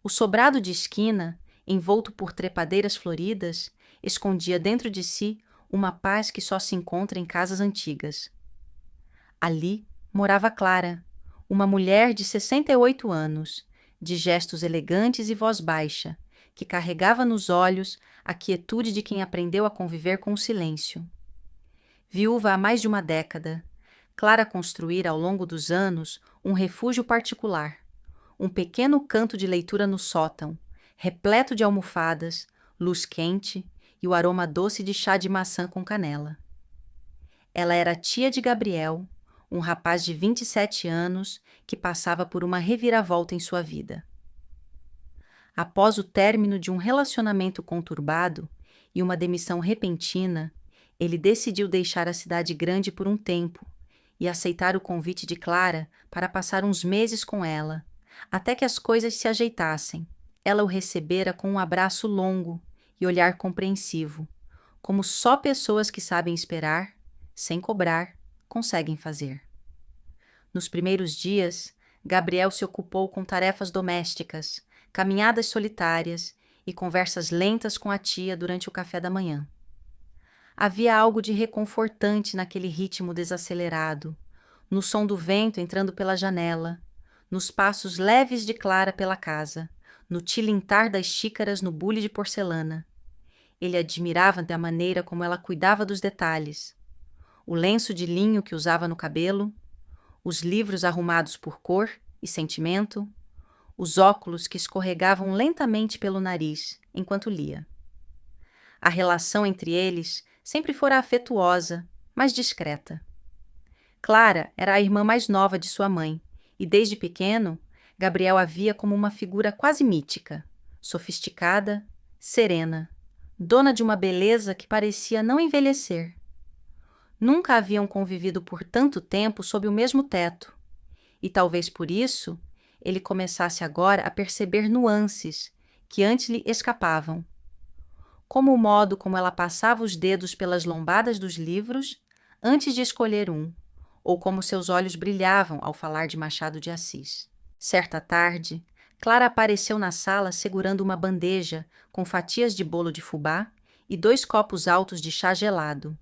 O sobrado de esquina, envolto por trepadeiras floridas, escondia dentro de si uma paz que só se encontra em casas antigas. Ali morava Clara, uma mulher de 68 anos, de gestos elegantes e voz baixa, que carregava nos olhos a quietude de quem aprendeu a conviver com o silêncio. Viúva há mais de uma década, Clara construíra ao longo dos anos um refúgio particular, um pequeno canto de leitura no sótão, repleto de almofadas, luz quente e o aroma doce de chá de maçã com canela. Ela era tia de Gabriel, um rapaz de 27 anos que passava por uma reviravolta em sua vida. Após o término de um relacionamento conturbado e uma demissão repentina, ele decidiu deixar a cidade grande por um tempo e aceitar o convite de Clara para passar uns meses com ela, até que as coisas se ajeitassem. Ela o recebera com um abraço longo e olhar compreensivo, como só pessoas que sabem esperar, sem cobrar, conseguem fazer. Nos primeiros dias, Gabriel se ocupou com tarefas domésticas, caminhadas solitárias e conversas lentas com a tia durante o café da manhã. Havia algo de reconfortante naquele ritmo desacelerado, no som do vento entrando pela janela, nos passos leves de Clara pela casa, no tilintar das xícaras no bule de porcelana. Ele admirava da maneira como ela cuidava dos detalhes. O lenço de linho que usava no cabelo, os livros arrumados por cor e sentimento, os óculos que escorregavam lentamente pelo nariz enquanto lia. A relação entre eles sempre fora afetuosa, mas discreta. Clara era a irmã mais nova de sua mãe, e desde pequeno, Gabriel a via como uma figura quase mítica, sofisticada, serena, dona de uma beleza que parecia não envelhecer. Nunca haviam convivido por tanto tempo sob o mesmo teto, e talvez por isso ele começasse agora a perceber nuances que antes lhe escapavam, como o modo como ela passava os dedos pelas lombadas dos livros antes de escolher um, ou como seus olhos brilhavam ao falar de Machado de Assis. Certa tarde, Clara apareceu na sala segurando uma bandeja com fatias de bolo de fubá e 2 copos altos de chá gelado.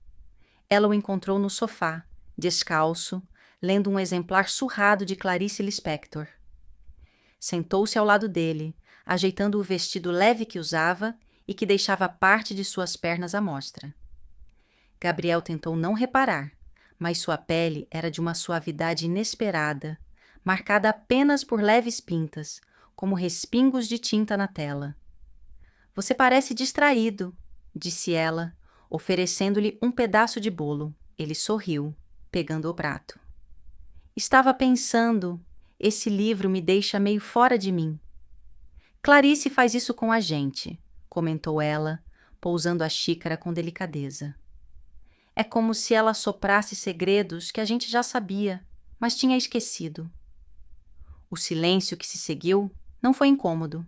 Ela o encontrou no sofá, descalço, lendo um exemplar surrado de Clarice Lispector. Sentou-se ao lado dele, ajeitando o vestido leve que usava e que deixava parte de suas pernas à mostra. Gabriel tentou não reparar, mas sua pele era de uma suavidade inesperada, marcada apenas por leves pintas, como respingos de tinta na tela. — Você parece distraído, disse ela, oferecendo-lhe um pedaço de bolo. Ele sorriu, pegando o prato. — Estava pensando, esse livro me deixa meio fora de mim. Clarice faz isso com a gente, comentou ela, pousando a xícara com delicadeza. É como se ela soprasse segredos que a gente já sabia, mas tinha esquecido. O silêncio que se seguiu não foi incômodo.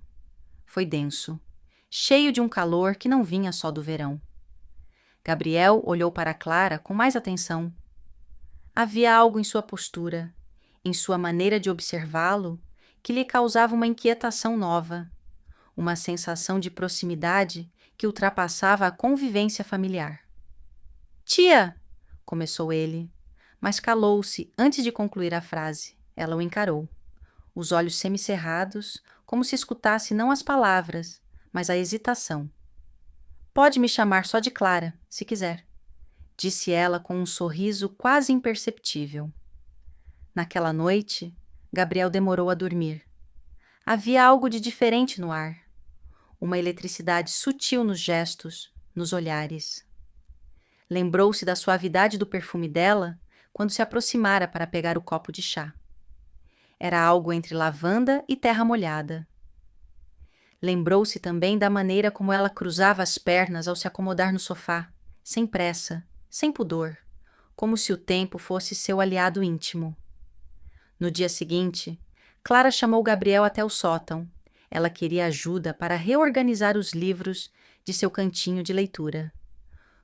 Foi denso, cheio de um calor que não vinha só do verão. Gabriel olhou para Clara com mais atenção. Havia algo em sua postura, em sua maneira de observá-lo, que lhe causava uma inquietação nova, uma sensação de proximidade que ultrapassava a convivência familiar. — Tia! Começou ele, mas calou-se antes de concluir a frase. Ela o encarou, os olhos semicerrados, como se escutasse não as palavras, mas a hesitação. — Pode me chamar só de Clara, se quiser, disse ela com um sorriso quase imperceptível. Naquela noite, Gabriel demorou a dormir. Havia algo de diferente no ar, uma eletricidade sutil nos gestos, nos olhares. Lembrou-se da suavidade do perfume dela quando se aproximara para pegar o copo de chá. Era algo entre lavanda e terra molhada. Lembrou-se também da maneira como ela cruzava as pernas ao se acomodar no sofá, sem pressa, sem pudor, como se o tempo fosse seu aliado íntimo. No dia seguinte, Clara chamou Gabriel até o sótão. Ela queria ajuda para reorganizar os livros de seu cantinho de leitura.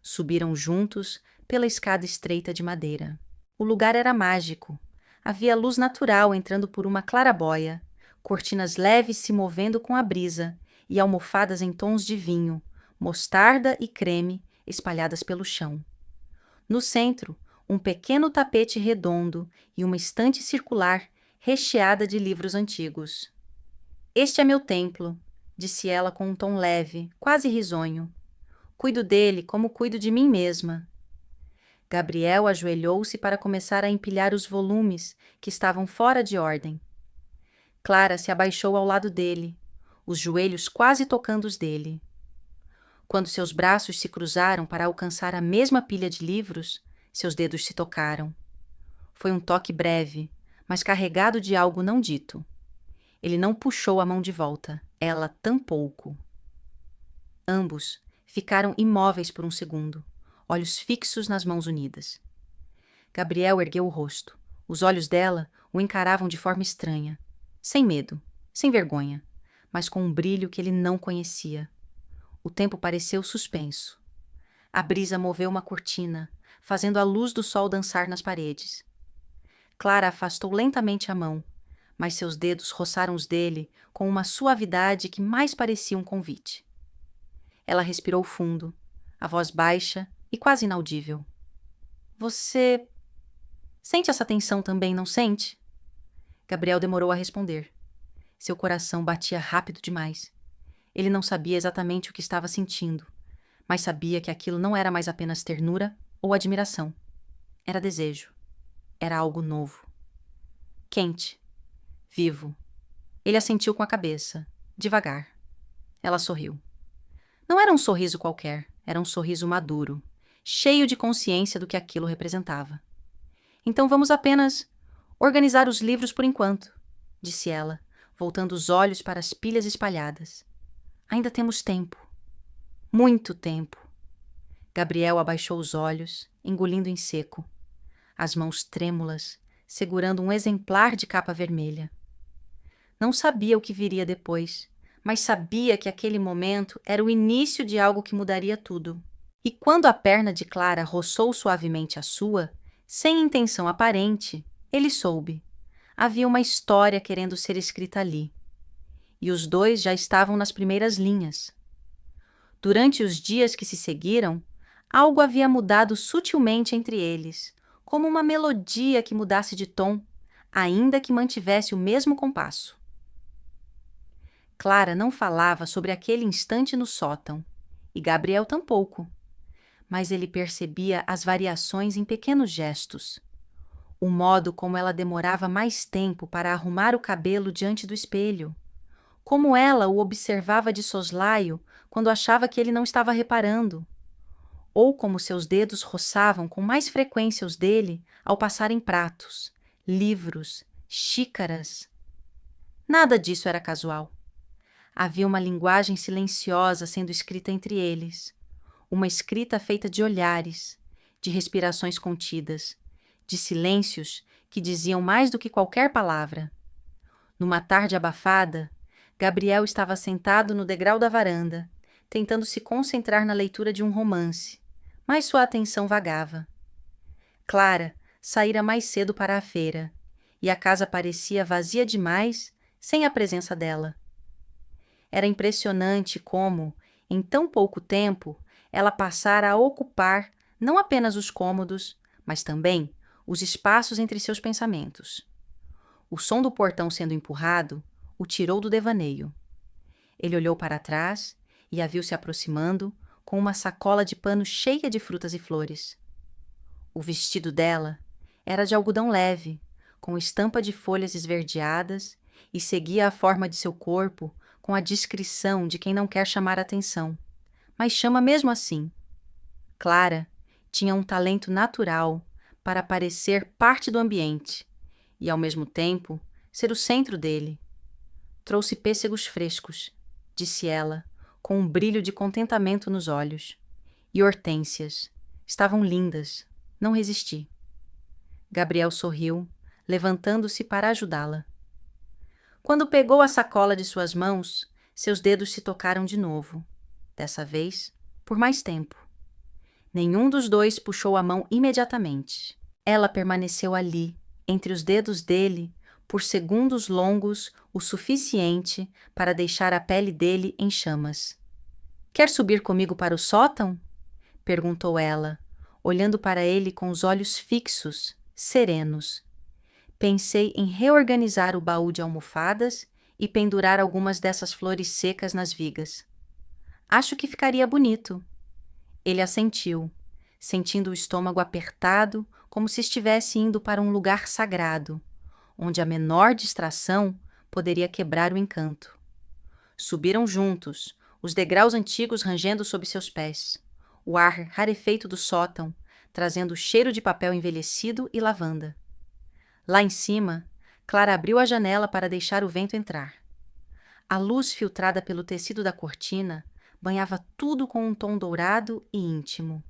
Subiram juntos pela escada estreita de madeira. O lugar era mágico. Havia luz natural entrando por uma claraboia, cortinas leves se movendo com a brisa e almofadas em tons de vinho, mostarda e creme espalhadas pelo chão. No centro, um pequeno tapete redondo e uma estante circular recheada de livros antigos. Este é meu templo, disse ela com um tom leve, quase risonho. Cuido dele como cuido de mim mesma. Gabriel ajoelhou-se para começar a empilhar os volumes que estavam fora de ordem. Clara se abaixou ao lado dele, os joelhos quase tocando os dele. Quando seus braços se cruzaram para alcançar a mesma pilha de livros, seus dedos se tocaram. Foi um toque breve, mas carregado de algo não dito. Ele não puxou a mão de volta, ela tampouco. Ambos ficaram imóveis por um segundo, olhos fixos nas mãos unidas. Gabriel ergueu o rosto. Os olhos dela o encaravam de forma estranha, sem medo, sem vergonha, mas com um brilho que ele não conhecia. O tempo pareceu suspenso. A brisa moveu uma cortina, fazendo a luz do sol dançar nas paredes. Clara afastou lentamente a mão, mas seus dedos roçaram os dele com uma suavidade que mais parecia um convite. Ela respirou fundo, a voz baixa e quase inaudível. Você sente essa tensão também, não sente? Gabriel demorou a responder. Seu coração batia rápido demais. Ele não sabia exatamente o que estava sentindo, mas sabia que aquilo não era mais apenas ternura ou admiração. Era desejo. Era algo novo. Quente. Vivo. Ele assentiu com a cabeça, devagar. Ela sorriu. Não era um sorriso qualquer, era um sorriso maduro, cheio de consciência do que aquilo representava. Então vamos apenas organizar os livros por enquanto, disse ela, voltando os olhos para as pilhas espalhadas. Ainda temos tempo. Muito tempo. Gabriel abaixou os olhos, engolindo em seco, as mãos trêmulas, segurando um exemplar de capa vermelha. Não sabia o que viria depois, mas sabia que aquele momento era o início de algo que mudaria tudo. E quando a perna de Clara roçou suavemente a sua, sem intenção aparente, ele soube. Havia uma história querendo ser escrita ali. E os dois já estavam nas primeiras linhas. Durante os dias que se seguiram, algo havia mudado sutilmente entre eles, como uma melodia que mudasse de tom, ainda que mantivesse o mesmo compasso. Clara não falava sobre aquele instante no sótão, e Gabriel tampouco, mas ele percebia as variações em pequenos gestos. O modo como ela demorava mais tempo para arrumar o cabelo diante do espelho, como ela o observava de soslaio quando achava que ele não estava reparando, ou como seus dedos roçavam com mais frequência os dele ao passarem pratos, livros, xícaras. Nada disso era casual. Havia uma linguagem silenciosa sendo escrita entre eles, uma escrita feita de olhares, de respirações contidas, de silêncios que diziam mais do que qualquer palavra. Numa tarde abafada, Gabriel estava sentado no degrau da varanda, tentando se concentrar na leitura de um romance, mas sua atenção vagava. Clara saíra mais cedo para a feira, e a casa parecia vazia demais sem a presença dela. Era impressionante como, em tão pouco tempo, ela passara a ocupar não apenas os cômodos, mas também os espaços entre seus pensamentos. O som do portão sendo empurrado o tirou do devaneio. Ele olhou para trás e a viu se aproximando com uma sacola de pano cheia de frutas e flores. O vestido dela era de algodão leve, com estampa de folhas esverdeadas, e seguia a forma de seu corpo com a discrição de quem não quer chamar atenção, mas chama mesmo assim. Clara tinha um talento natural para parecer parte do ambiente e, ao mesmo tempo, ser o centro dele. Trouxe pêssegos frescos, disse ela, com um brilho de contentamento nos olhos. E hortênsias. Estavam lindas. Não resisti. Gabriel sorriu, levantando-se para ajudá-la. Quando pegou a sacola de suas mãos, seus dedos se tocaram de novo. Dessa vez, por mais tempo. Nenhum dos dois puxou a mão imediatamente. Ela permaneceu ali, entre os dedos dele, por segundos longos o suficiente para deixar a pele dele em chamas. Quer subir comigo para o sótão? Perguntou ela, olhando para ele com os olhos fixos, serenos. Pensei em reorganizar o baú de almofadas e pendurar algumas dessas flores secas nas vigas. Acho que ficaria bonito. Ele assentiu, sentindo o estômago apertado, como se estivesse indo para um lugar sagrado, onde a menor distração poderia quebrar o encanto. Subiram juntos, os degraus antigos rangendo sob seus pés, o ar rarefeito do sótão, trazendo o cheiro de papel envelhecido e lavanda. Lá em cima, Clara abriu a janela para deixar o vento entrar. A luz filtrada pelo tecido da cortina banhava tudo com um tom dourado e íntimo.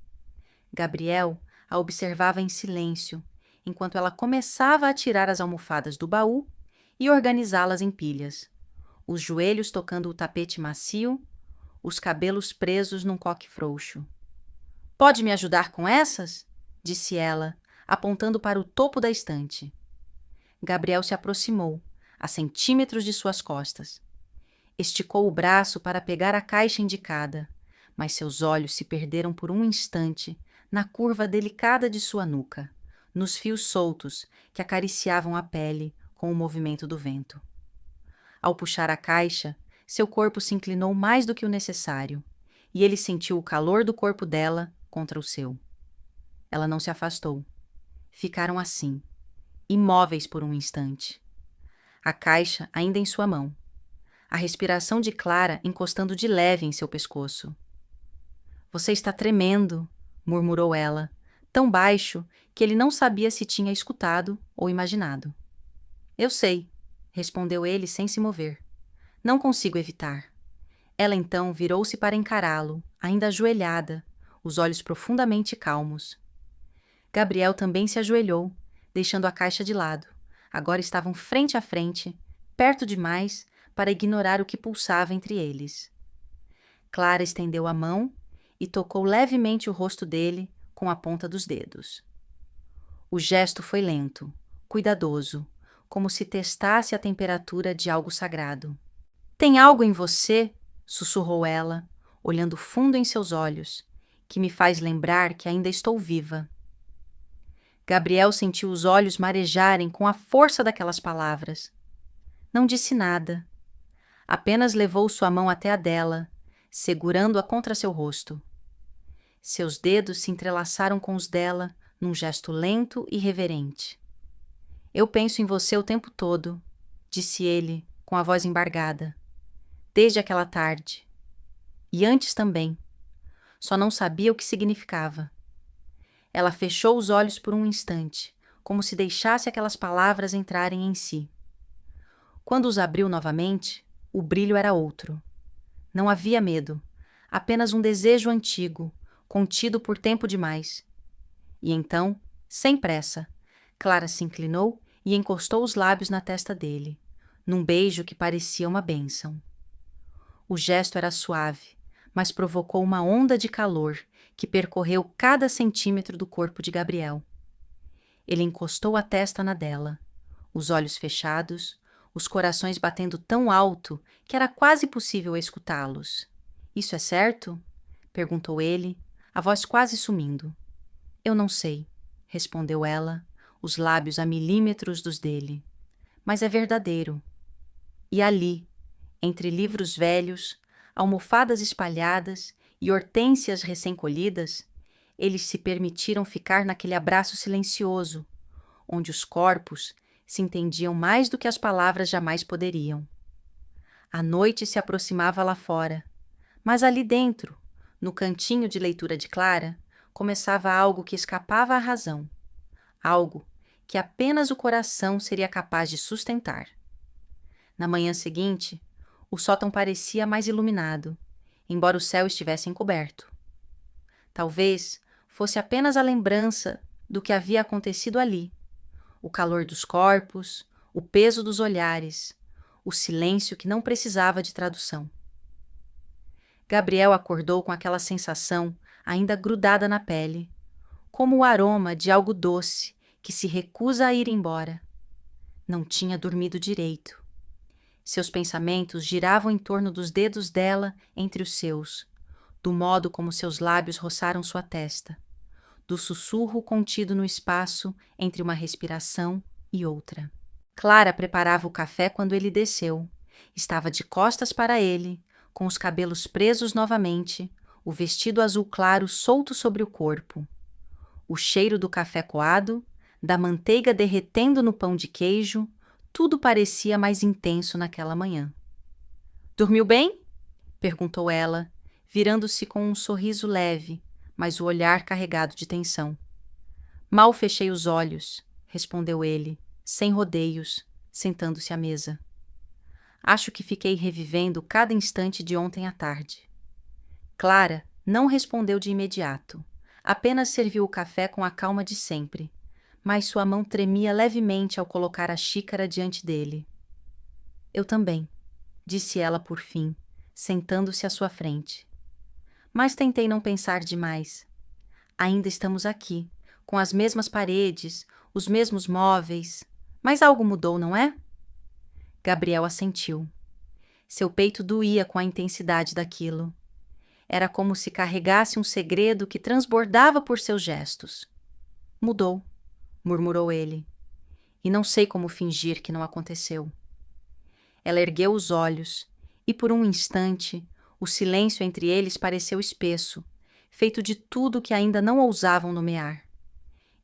Gabriel a observava em silêncio, enquanto ela começava a tirar as almofadas do baú e organizá-las em pilhas, os joelhos tocando o tapete macio, os cabelos presos num coque frouxo. — Pode me ajudar com essas? Disse ela, apontando para o topo da estante. Gabriel se aproximou, a centímetros de suas costas. Esticou o braço para pegar a caixa indicada, mas seus olhos se perderam por um instante na curva delicada de sua nuca, nos fios soltos que acariciavam a pele com o movimento do vento. Ao puxar a caixa, seu corpo se inclinou mais do que o necessário, e ele sentiu o calor do corpo dela contra o seu. Ela não se afastou. Ficaram assim, imóveis por um instante. A caixa ainda em sua mão. A respiração de Clara encostando de leve em seu pescoço. — Você está tremendo, murmurou ela, tão baixo que ele não sabia se tinha escutado ou imaginado. — Eu sei, respondeu ele sem se mover. Não consigo evitar. Ela então virou-se para encará-lo, ainda ajoelhada, os olhos profundamente calmos. Gabriel também se ajoelhou, deixando a caixa de lado. Agora estavam frente a frente, perto demais para ignorar o que pulsava entre eles. Clara estendeu a mão e tocou levemente o rosto dele com a ponta dos dedos. O gesto foi lento, cuidadoso, como se testasse a temperatura de algo sagrado. — Tem algo em você, sussurrou ela, olhando fundo em seus olhos, que me faz lembrar que ainda estou viva. Gabriel sentiu os olhos marejarem com a força daquelas palavras. Não disse nada. Apenas levou sua mão até a dela, segurando-a contra seu rosto. Seus dedos se entrelaçaram com os dela num gesto lento e reverente. — Eu penso em você o tempo todo, disse ele, com a voz embargada. Desde aquela tarde. E antes também. Só não sabia o que significava. Ela fechou os olhos por um instante, como se deixasse aquelas palavras entrarem em si. Quando os abriu novamente, o brilho era outro. Não havia medo, apenas um desejo antigo, contido por tempo demais. E então, sem pressa, Clara se inclinou e encostou os lábios na testa dele, num beijo que parecia uma bênção. O gesto era suave, mas provocou uma onda de calor que percorreu cada centímetro do corpo de Gabriel. Ele encostou a testa na dela, os olhos fechados, os corações batendo tão alto que era quase possível escutá-los. — Isso é certo? Perguntou ele, a voz quase sumindo. — Eu não sei, respondeu ela, os lábios a milímetros dos dele. Mas é verdadeiro. E ali, entre livros velhos, almofadas espalhadas e hortênsias recém-colhidas, eles se permitiram ficar naquele abraço silencioso, onde os corpos se entendiam mais do que as palavras jamais poderiam. A noite se aproximava lá fora, mas ali dentro, no cantinho de leitura de Clara, começava algo que escapava à razão, algo que apenas o coração seria capaz de sustentar. Na manhã seguinte, o sótão parecia mais iluminado, embora o céu estivesse encoberto. Talvez fosse apenas a lembrança do que havia acontecido ali, o calor dos corpos, o peso dos olhares, o silêncio que não precisava de tradução. Gabriel acordou com aquela sensação ainda grudada na pele, como o aroma de algo doce que se recusa a ir embora. Não tinha dormido direito. Seus pensamentos giravam em torno dos dedos dela entre os seus, do modo como seus lábios roçaram sua testa, do sussurro contido no espaço entre uma respiração e outra. Clara preparava o café quando ele desceu. Estava de costas para ele, com os cabelos presos novamente, o vestido azul claro solto sobre o corpo. O cheiro do café coado, da manteiga derretendo no pão de queijo, tudo parecia mais intenso naquela manhã. "Dormiu bem?" perguntou ela, virando-se com um sorriso leve, mas o olhar carregado de tensão. "Mal fechei os olhos", respondeu ele, sem rodeios, sentando-se à mesa. "Acho que fiquei revivendo cada instante de ontem à tarde." Clara não respondeu de imediato. Apenas serviu o café com a calma de sempre, mas sua mão tremia levemente ao colocar a xícara diante dele. "Eu também", disse ela por fim, sentando-se à sua frente. Mas tentei não pensar demais. Ainda estamos aqui, com as mesmas paredes, os mesmos móveis, mas algo mudou, não é? Gabriel assentiu. Seu peito doía com a intensidade daquilo. Era como se carregasse um segredo que transbordava por seus gestos. "Mudou", murmurou ele. "E não sei como fingir que não aconteceu." Ela ergueu os olhos, e por um instante, o silêncio entre eles pareceu espesso, feito de tudo que ainda não ousavam nomear.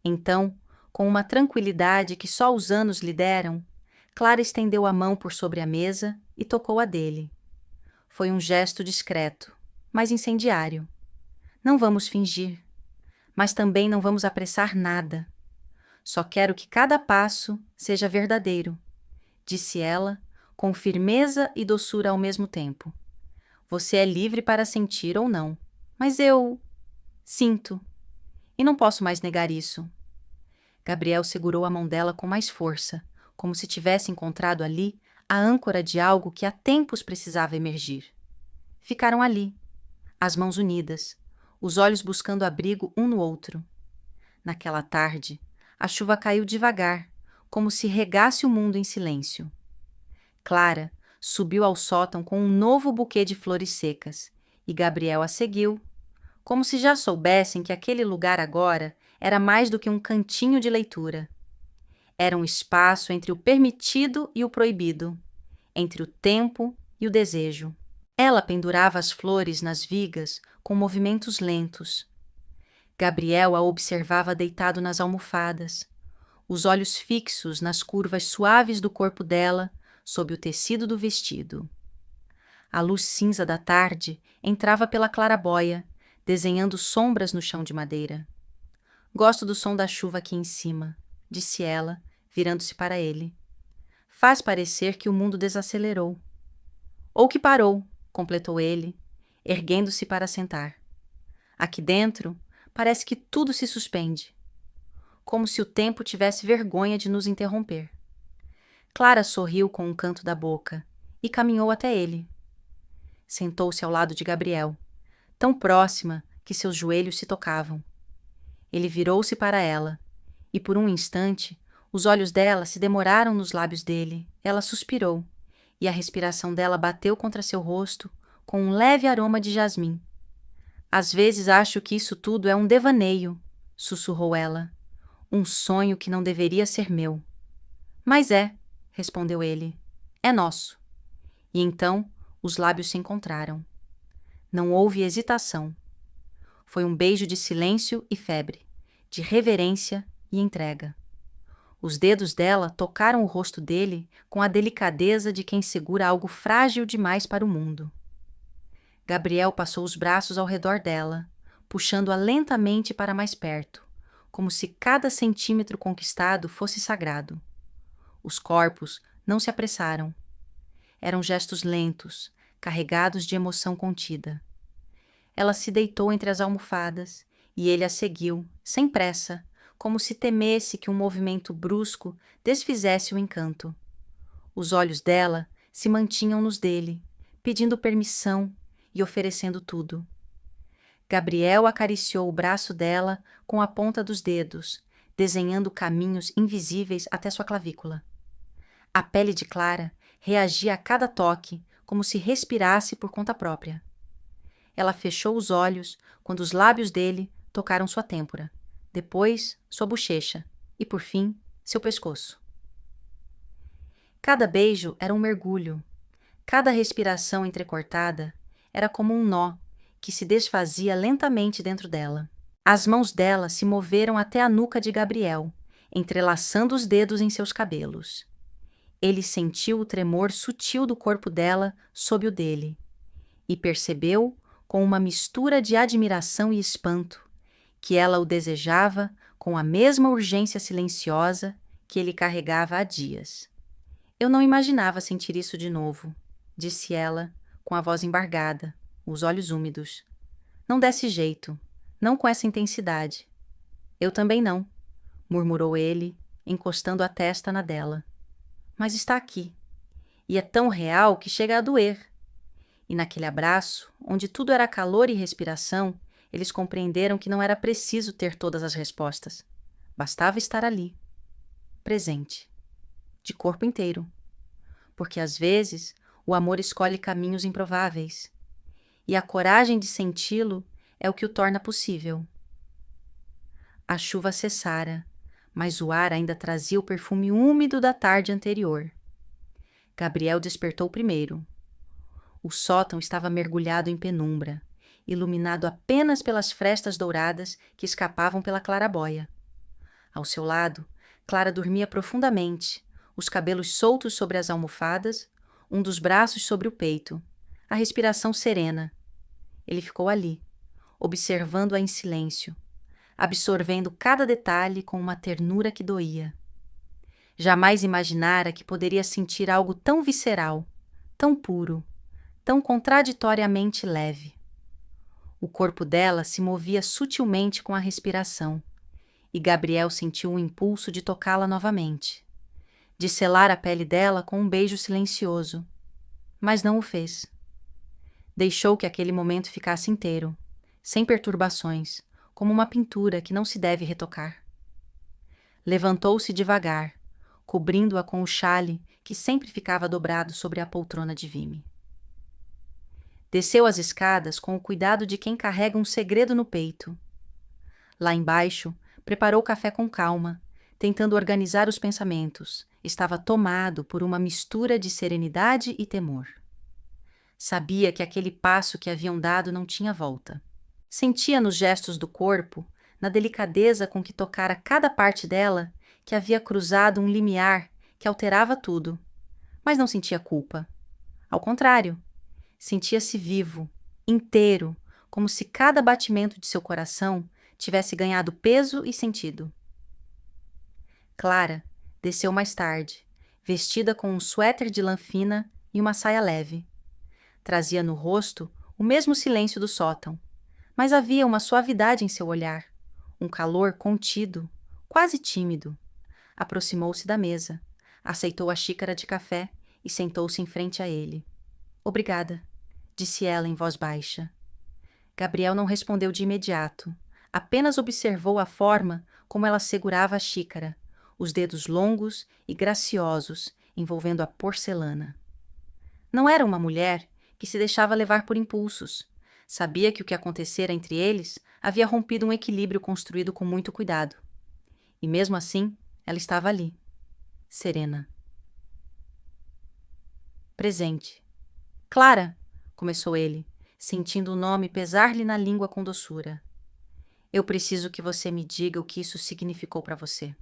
Então, com uma tranquilidade que só os anos lhe deram, Clara estendeu a mão por sobre a mesa e tocou a dele. Foi um gesto discreto, mas incendiário. "Não vamos fingir, mas também não vamos apressar nada. Só quero que cada passo seja verdadeiro", disse ela, com firmeza e doçura ao mesmo tempo. "Você é livre para sentir ou não, mas eu sinto, e não posso mais negar isso." Gabriel segurou a mão dela com mais força, como se tivesse encontrado ali a âncora de algo que há tempos precisava emergir. Ficaram ali, as mãos unidas, os olhos buscando abrigo um no outro. Naquela tarde, a chuva caiu devagar, como se regasse o mundo em silêncio. Clara subiu ao sótão com um novo buquê de flores secas, e Gabriel a seguiu, como se já soubessem que aquele lugar agora era mais do que um cantinho de leitura. Era um espaço entre o permitido e o proibido, entre o tempo e o desejo. Ela pendurava as flores nas vigas com movimentos lentos. Gabriel a observava deitado nas almofadas, os olhos fixos nas curvas suaves do corpo dela, sob o tecido do vestido. A luz cinza da tarde entrava pela claraboia, desenhando sombras no chão de madeira. "Gosto do som da chuva aqui em cima", disse ela, virando-se para ele. "Faz parecer que o mundo desacelerou." "Ou que parou", completou ele, erguendo-se para sentar. "Aqui dentro, parece que tudo se suspende, como se o tempo tivesse vergonha de nos interromper." Clara sorriu com um canto da boca e caminhou até ele. Sentou-se ao lado de Gabriel, tão próxima que seus joelhos se tocavam. Ele virou-se para ela, e por um instante os olhos dela se demoraram nos lábios dele. Ela suspirou, e a respiração dela bateu contra seu rosto com um leve aroma de jasmim. "Às vezes acho que isso tudo é um devaneio", sussurrou ela. "Um sonho que não deveria ser meu." "Mas é", respondeu ele. "É nosso." E então os lábios se encontraram. Não houve hesitação. Foi um beijo de silêncio e febre, de reverência e entrega. Os dedos dela tocaram o rosto dele com a delicadeza de quem segura algo frágil demais para o mundo. Gabriel passou os braços ao redor dela, puxando-a lentamente para mais perto, como se cada centímetro conquistado fosse sagrado. Os corpos não se apressaram. Eram gestos lentos, carregados de emoção contida. Ela se deitou entre as almofadas e ele a seguiu, sem pressa, como se temesse que um movimento brusco desfizesse o encanto. Os olhos dela se mantinham nos dele, pedindo permissão e oferecendo tudo. Gabriel acariciou o braço dela com a ponta dos dedos, desenhando caminhos invisíveis até sua clavícula. A pele de Clara reagia a cada toque, como se respirasse por conta própria. Ela fechou os olhos quando os lábios dele tocaram sua têmpora, depois sua bochecha e, por fim, seu pescoço. Cada beijo era um mergulho. Cada respiração entrecortada era como um nó que se desfazia lentamente dentro dela. As mãos dela se moveram até a nuca de Gabriel, entrelaçando os dedos em seus cabelos. Ele sentiu o tremor sutil do corpo dela sob o dele e percebeu, com uma mistura de admiração e espanto, que ela o desejava com a mesma urgência silenciosa que ele carregava há dias. Eu não imaginava sentir isso de novo, disse ela, com a voz embargada, os olhos úmidos. Não desse jeito, não com essa intensidade. Eu também não, murmurou ele, encostando a testa na dela. Mas está aqui, e é tão real que chega a doer. E naquele abraço, onde tudo era calor e respiração, eles compreenderam que não era preciso ter todas as respostas. Bastava estar ali, presente, de corpo inteiro. Porque às vezes o amor escolhe caminhos improváveis, e a coragem de senti-lo é o que o torna possível. A chuva cessara, mas o ar ainda trazia o perfume úmido da tarde anterior. Gabriel despertou primeiro. O sótão estava mergulhado em penumbra, iluminado apenas pelas frestas douradas que escapavam pela claraboia. Ao seu lado, Clara dormia profundamente, os cabelos soltos sobre as almofadas, um dos braços sobre o peito, a respiração serena. Ele ficou ali, observando-a em silêncio, absorvendo cada detalhe com uma ternura que doía. Jamais imaginara que poderia sentir algo tão visceral, tão puro, tão contraditoriamente leve. O corpo dela se movia sutilmente com a respiração, e Gabriel sentiu um impulso de tocá-la novamente, de selar a pele dela com um beijo silencioso, mas não o fez. Deixou que aquele momento ficasse inteiro, sem perturbações, como uma pintura que não se deve retocar. Levantou-se devagar, cobrindo-a com o xale que sempre ficava dobrado sobre a poltrona de vime. Desceu as escadas com o cuidado de quem carrega um segredo no peito. Lá embaixo, preparou café com calma, tentando organizar os pensamentos. Estava tomado por uma mistura de serenidade e temor. Sabia que aquele passo que haviam dado não tinha volta. Sentia nos gestos do corpo, na delicadeza com que tocara cada parte dela, que havia cruzado um limiar que alterava tudo. Mas não sentia culpa. Ao contrário, sentia-se vivo, inteiro, como se cada batimento de seu coração tivesse ganhado peso e sentido. Clara desceu mais tarde, vestida com um suéter de lã fina e uma saia leve. Trazia no rosto o mesmo silêncio do sótão, mas havia uma suavidade em seu olhar, um calor contido, quase tímido. Aproximou-se da mesa, aceitou a xícara de café e sentou-se em frente a ele. Obrigada, disse ela em voz baixa. Gabriel não respondeu de imediato, apenas observou a forma como ela segurava a xícara, os dedos longos e graciosos envolvendo a porcelana. Não era uma mulher que se deixava levar por impulsos. Sabia que o que acontecera entre eles havia rompido um equilíbrio construído com muito cuidado. E mesmo assim, ela estava ali, serena. Presente. Clara, começou ele, sentindo o nome pesar-lhe na língua com doçura. Eu preciso que você me diga o que isso significou para você.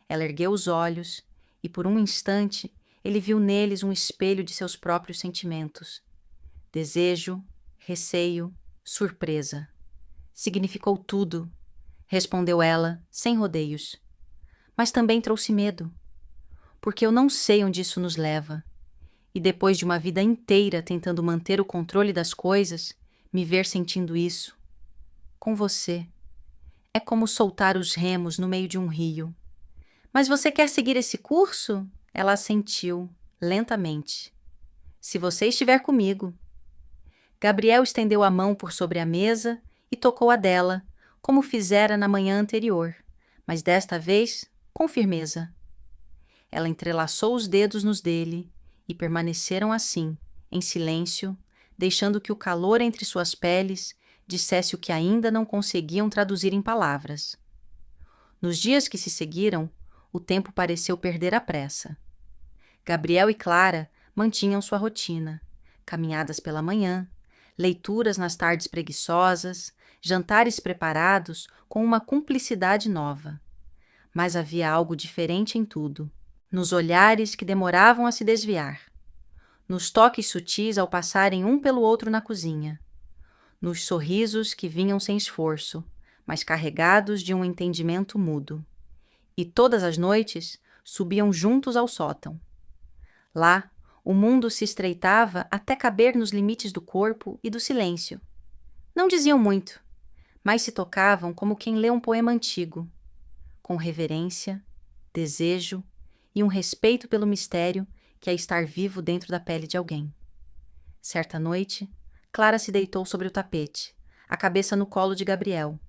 Ela ergueu os olhos e, por um instante, ele viu neles um espelho de seus próprios sentimentos. Desejo, receio, surpresa. Significou tudo, respondeu ela, sem rodeios. Mas também trouxe medo, porque eu não sei onde isso nos leva. E depois de uma vida inteira tentando manter o controle das coisas, me ver sentindo isso. Com você. É como soltar os remos no meio de um rio. Mas você quer seguir esse curso? Ela assentiu, lentamente. Se você estiver comigo. Gabriel estendeu a mão por sobre a mesa e tocou a dela, como fizera na manhã anterior, mas desta vez com firmeza. Ela entrelaçou os dedos nos dele e permaneceram assim, em silêncio, deixando que o calor entre suas peles dissesse o que ainda não conseguiam traduzir em palavras. Nos dias que se seguiram, o tempo pareceu perder a pressa. Gabriel e Clara mantinham sua rotina, caminhadas pela manhã, leituras nas tardes preguiçosas, jantares preparados com uma cumplicidade nova. Mas havia algo diferente em tudo, nos olhares que demoravam a se desviar, nos toques sutis ao passarem um pelo outro na cozinha, nos sorrisos que vinham sem esforço, mas carregados de um entendimento mudo. E todas as noites subiam juntos ao sótão. Lá, o mundo se estreitava até caber nos limites do corpo e do silêncio. Não diziam muito, mas se tocavam como quem lê um poema antigo, com reverência, desejo e um respeito pelo mistério que é estar vivo dentro da pele de alguém. Certa noite, Clara se deitou sobre o tapete, a cabeça no colo de Gabriel.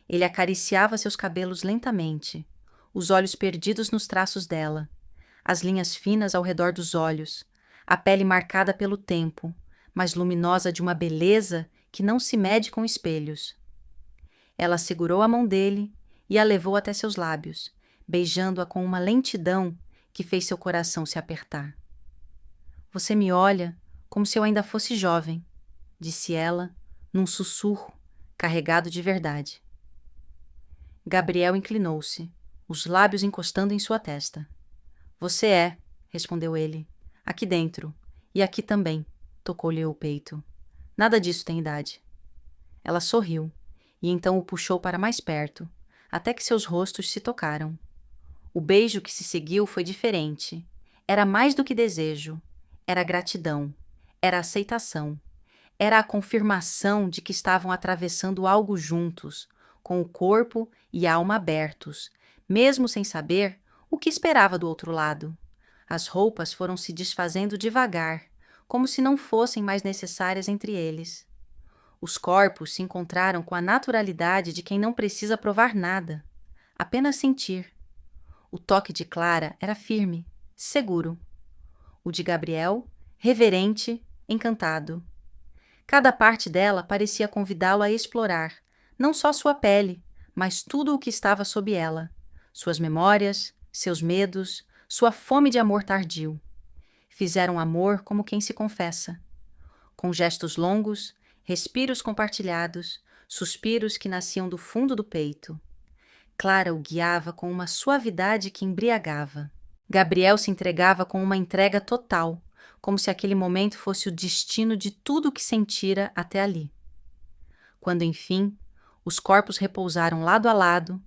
Ele acariciava seus cabelos lentamente, os olhos perdidos nos traços dela, as linhas finas ao redor dos olhos, a pele marcada pelo tempo, mas luminosa de uma beleza que não se mede com espelhos. Ela segurou a mão dele e a levou até seus lábios, beijando-a com uma lentidão que fez seu coração se apertar. Você me olha como se eu ainda fosse jovem, disse ela, num sussurro, carregado de verdade. Gabriel inclinou-se, os lábios encostando em sua testa. Você é, respondeu ele, aqui dentro, e aqui também, tocou-lhe o peito. Nada disso tem idade. Ela sorriu, e então o puxou para mais perto, até que seus rostos se tocaram. O beijo que se seguiu foi diferente. Era mais do que desejo. Era gratidão. Era aceitação. Era a confirmação de que estavam atravessando algo juntos, com o corpo e a alma abertos, mesmo sem saber o que esperava do outro lado. As roupas foram se desfazendo devagar, como se não fossem mais necessárias entre eles. Os corpos se encontraram com a naturalidade de quem não precisa provar nada, apenas sentir. O toque de Clara era firme, seguro. O de Gabriel, reverente, encantado. Cada parte dela parecia convidá-lo a explorar, não só sua pele, mas tudo o que estava sob ela, suas memórias, seus medos, sua fome de amor tardio. Fizeram amor como quem se confessa, com gestos longos, respiros compartilhados, suspiros que nasciam do fundo do peito. Clara o guiava com uma suavidade que embriagava. Gabriel se entregava com uma entrega total, como se aquele momento fosse o destino de tudo o que sentira até ali. Quando, enfim, os corpos repousaram lado a lado,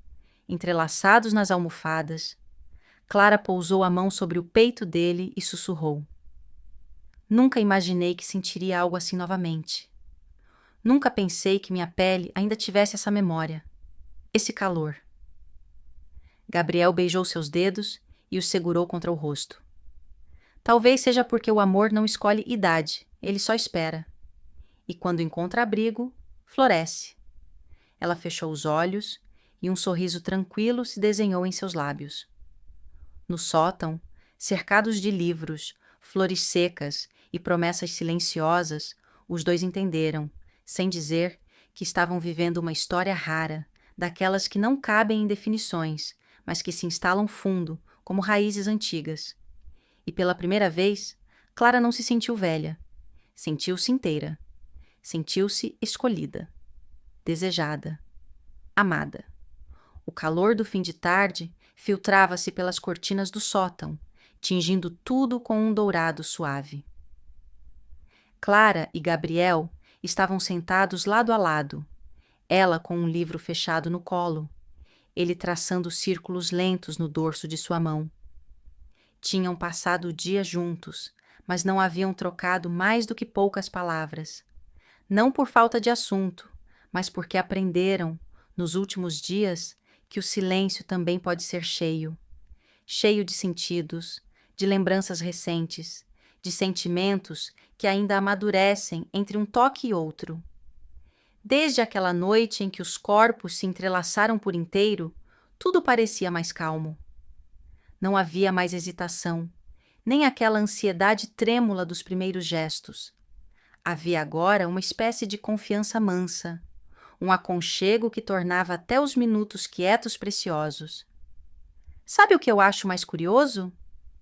entrelaçados nas almofadas, Clara pousou a mão sobre o peito dele e sussurrou. Nunca imaginei que sentiria algo assim novamente. Nunca pensei que minha pele ainda tivesse essa memória, esse calor. Gabriel beijou seus dedos e os segurou contra o rosto. Talvez seja porque o amor não escolhe idade, ele só espera. E quando encontra abrigo, floresce. Ela fechou os olhos e um sorriso tranquilo se desenhou em seus lábios. No sótão, cercados de livros, flores secas e promessas silenciosas, os dois entenderam, sem dizer, que estavam vivendo uma história rara, daquelas que não cabem em definições, mas que se instalam fundo, como raízes antigas. E pela primeira vez, Clara não se sentiu velha. Sentiu-se inteira. Sentiu-se escolhida, desejada, amada. O calor do fim de tarde filtrava-se pelas cortinas do sótão, tingindo tudo com um dourado suave. Clara e Gabriel estavam sentados lado a lado, ela com um livro fechado no colo, ele traçando círculos lentos no dorso de sua mão. Tinham passado o dia juntos, mas não haviam trocado mais do que poucas palavras. Não por falta de assunto, mas porque aprenderam, nos últimos dias, que o silêncio também pode ser cheio. Cheio de sentidos, de lembranças recentes, de sentimentos que ainda amadurecem entre um toque e outro. Desde aquela noite em que os corpos se entrelaçaram por inteiro, tudo parecia mais calmo. Não havia mais hesitação, nem aquela ansiedade trêmula dos primeiros gestos. Havia agora uma espécie de confiança mansa, um aconchego que tornava até os minutos quietos preciosos. Sabe o que eu acho mais curioso?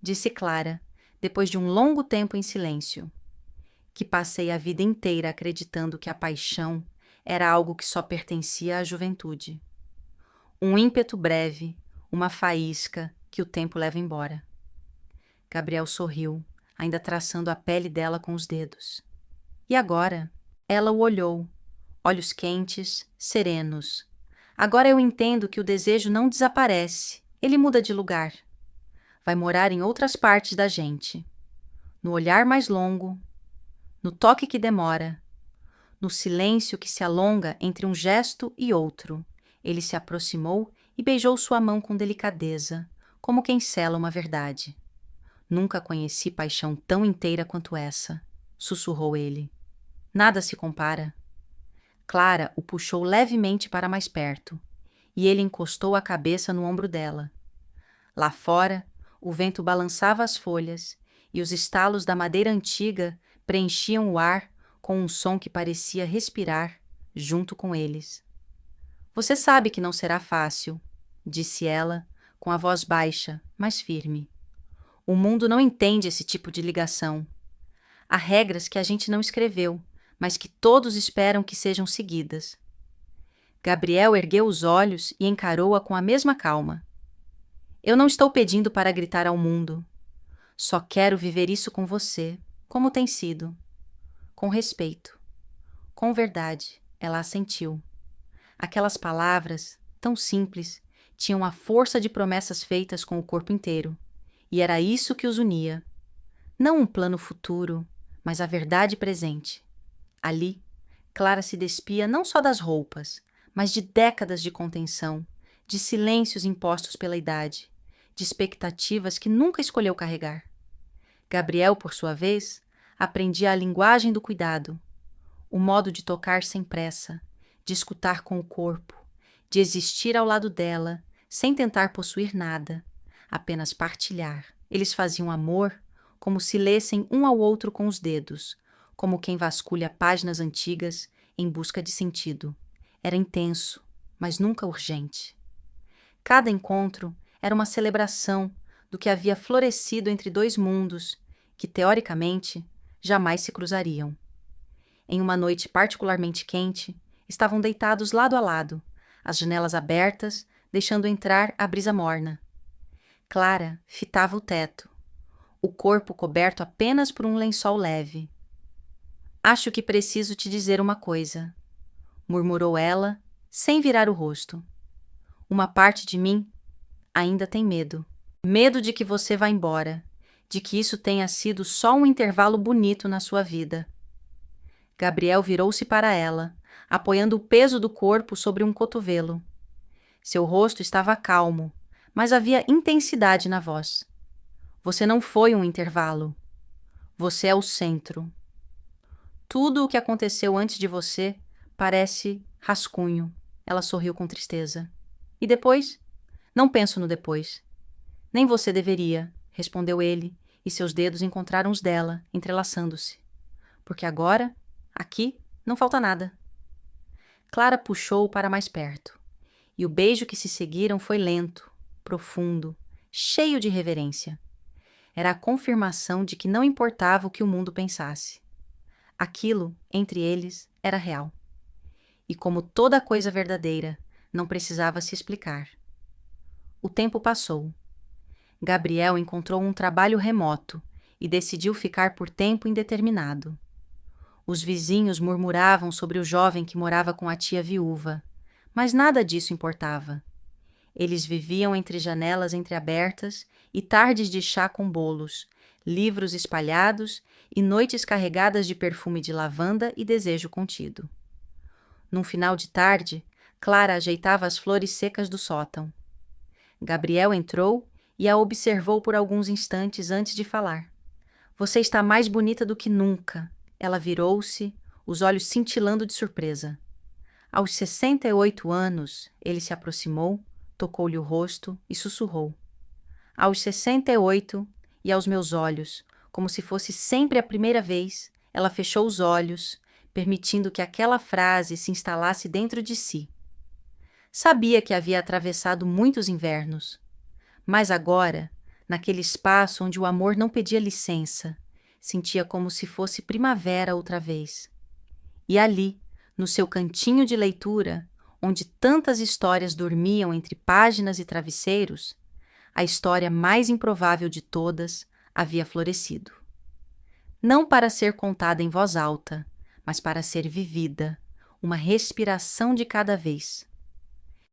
Disse Clara, depois de um longo tempo em silêncio. Que passei a vida inteira acreditando que a paixão era algo que só pertencia à juventude. Um ímpeto breve, uma faísca que o tempo leva embora. Gabriel sorriu, ainda traçando a pele dela com os dedos. E agora? Ela o olhou, olhos quentes, serenos. Agora eu entendo que o desejo não desaparece, ele muda de lugar. Vai morar em outras partes da gente. No olhar mais longo, no toque que demora, no silêncio que se alonga entre um gesto e outro. Ele se aproximou e beijou sua mão com delicadeza, como quem sela uma verdade. Nunca conheci paixão tão inteira quanto essa, sussurrou ele. Nada se compara. Clara o puxou levemente para mais perto, e ele encostou a cabeça no ombro dela. Lá fora, o vento balançava as folhas, e os estalos da madeira antiga preenchiam o ar com um som que parecia respirar junto com eles. Você sabe que não será fácil, disse ela, com a voz baixa, mas firme. O mundo não entende esse tipo de ligação. Há regras que a gente não escreveu, mas que todos esperam que sejam seguidas. Gabriel ergueu os olhos e encarou-a com a mesma calma. Eu não estou pedindo para gritar ao mundo. Só quero viver isso com você, como tem sido. Com respeito. Com verdade, ela assentiu. Aquelas palavras, tão simples, tinham a força de promessas feitas com o corpo inteiro. E era isso que os unia. Não um plano futuro, mas a verdade presente. Ali, Clara se despia não só das roupas, mas de décadas de contenção, de silêncios impostos pela idade, de expectativas que nunca escolheu carregar. Gabriel, por sua vez, aprendia a linguagem do cuidado, o modo de tocar sem pressa, de escutar com o corpo, de existir ao lado dela, sem tentar possuir nada, apenas partilhar. Eles faziam amor como se lessem um ao outro com os dedos, como quem vasculha páginas antigas em busca de sentido. Era intenso, mas nunca urgente. Cada encontro era uma celebração do que havia florescido entre dois mundos que, teoricamente, jamais se cruzariam. Em uma noite particularmente quente, estavam deitados lado a lado, as janelas abertas, deixando entrar a brisa morna. Clara fitava o teto, o corpo coberto apenas por um lençol leve. Acho que preciso te dizer uma coisa, murmurou ela, sem virar o rosto. Uma parte de mim ainda tem medo. Medo de que você vá embora, de que isso tenha sido só um intervalo bonito na sua vida. Gabriel virou-se para ela, apoiando o peso do corpo sobre um cotovelo. Seu rosto estava calmo, mas havia intensidade na voz. Você não foi um intervalo. Você é o centro. Tudo o que aconteceu antes de você parece rascunho. Ela sorriu com tristeza. E depois? Não penso no depois. Nem você deveria, respondeu ele, e seus dedos encontraram os dela, entrelaçando-se. Porque agora, aqui, não falta nada. Clara puxou-o para mais perto, e o beijo que se seguiram foi lento, profundo, cheio de reverência. Era a confirmação de que não importava o que o mundo pensasse. Aquilo, entre eles, era real. E como toda coisa verdadeira, não precisava se explicar. O tempo passou. Gabriel encontrou um trabalho remoto e decidiu ficar por tempo indeterminado. Os vizinhos murmuravam sobre o jovem que morava com a tia viúva, mas nada disso importava. Eles viviam entre janelas entreabertas e tardes de chá com bolos, livros espalhados e noites carregadas de perfume de lavanda e desejo contido. Num final de tarde, Clara ajeitava as flores secas do sótão. Gabriel entrou e a observou por alguns instantes antes de falar. Você está mais bonita do que nunca. Ela virou-se, os olhos cintilando de surpresa. Aos 68 anos, ele se aproximou, tocou-lhe o rosto e sussurrou. Aos 68 e aos meus olhos, como se fosse sempre a primeira vez, ela fechou os olhos, permitindo que aquela frase se instalasse dentro de si. Sabia que havia atravessado muitos invernos, mas agora, naquele espaço onde o amor não pedia licença, sentia como se fosse primavera outra vez. E ali, no seu cantinho de leitura, onde tantas histórias dormiam entre páginas e travesseiros, a história mais improvável de todas havia florescido. Não para ser contada em voz alta, mas para ser vivida, uma respiração de cada vez.